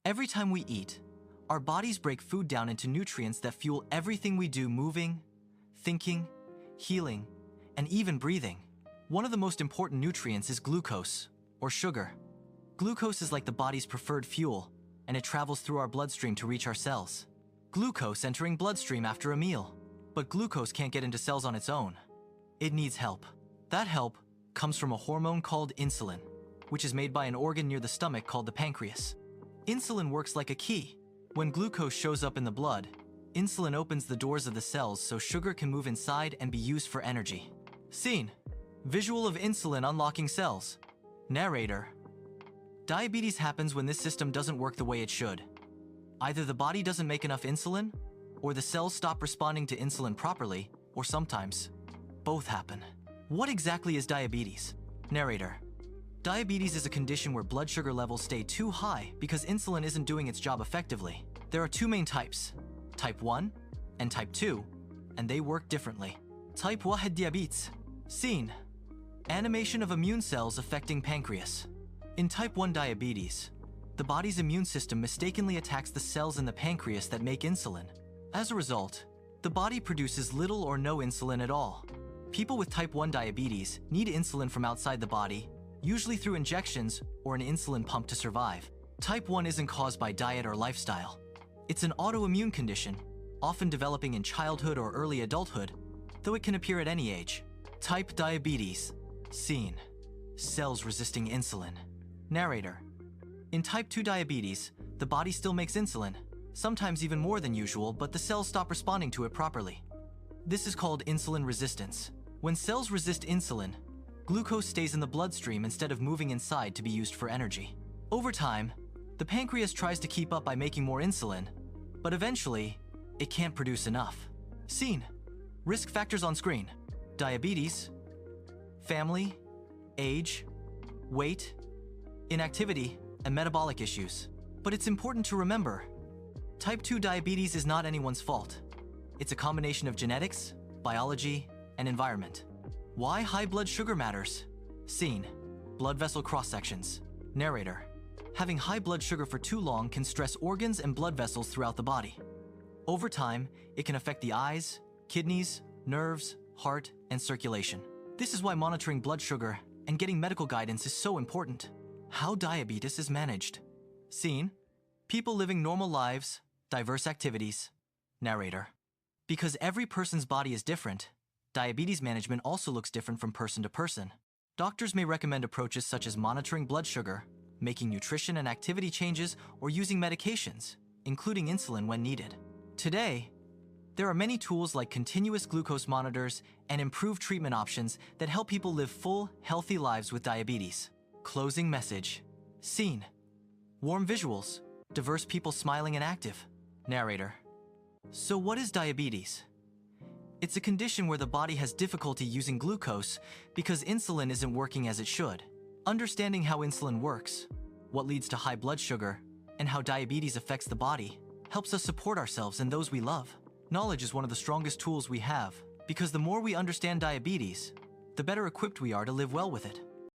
Every time we eat, our bodies break food down into nutrients that fuel everything we do: moving, thinking, healing, and even breathing. One of the most important nutrients is glucose, or sugar. Glucose is like the body's preferred fuel, and it travels through our bloodstream to reach our cells. Glucose entering bloodstream after a meal. But glucose can't get into cells on its own. It needs help. That help comes from a hormone called insulin, which is made by an organ near the stomach called the pancreas. Insulin works like a key. When glucose shows up in the blood, insulin opens the doors of the cells so sugar can move inside and be used for energy. Scene: visual of insulin unlocking cells. Narrator: diabetes happens when this system doesn't work the way it should. Either the body doesn't make enough insulin, or the cells stop responding to insulin properly, or sometimes both happen. What exactly is diabetes? Narrator: diabetes is a condition where blood sugar levels stay too high because insulin isn't doing its job effectively. There are two main types, type 1 and type 2, and they work differently. Type 1 diabetes. Scene: animation of immune cells affecting pancreas. In type 1 diabetes, the body's immune system mistakenly attacks the cells in the pancreas that make insulin. As a result, the body produces little or no insulin at all. People with type 1 diabetes need insulin from outside the body, usually through injections or an insulin pump to survive. Type 1 isn't caused by diet or lifestyle. It's an autoimmune condition, often developing in childhood or early adulthood, though it can appear at any age. Type diabetes. Scene: cells resisting insulin. Narrator: in type 2 diabetes, the body still makes insulin, sometimes even more than usual, but the cells stop responding to it properly. This is called insulin resistance. When cells resist insulin, glucose stays in the bloodstream instead of moving inside to be used for energy. Over time, the pancreas tries to keep up by making more insulin, but eventually, it can't produce enough. Scene: risk factors on screen. Diabetes, family, age, weight, inactivity, and metabolic issues. But it's important to remember, type 2 diabetes is not anyone's fault. It's a combination of genetics, biology, and environment. Why high blood sugar matters. Scene: blood vessel cross-sections. Narrator: having high blood sugar for too long can stress organs and blood vessels throughout the body. Over time, it can affect the eyes, kidneys, nerves, heart, and circulation. This is why monitoring blood sugar and getting medical guidance is so important. How diabetes is managed. Scene: people living normal lives, diverse activities. Narrator: because every person's body is different, diabetes management also looks different from person to person. Doctors may recommend approaches such as monitoring blood sugar, making nutrition and activity changes, or using medications, including insulin when needed. Today, there are many tools like continuous glucose monitors and improved treatment options that help people live full, healthy lives with diabetes. Closing message. Scene: warm visuals, diverse people smiling and active. Narrator: so what is diabetes? It's a condition where the body has difficulty using glucose because insulin isn't working as it should. Understanding how insulin works, what leads to high blood sugar, and how diabetes affects the body helps us support ourselves and those we love. Knowledge is one of the strongest tools we have, because the more we understand diabetes, the better equipped we are to live well with it.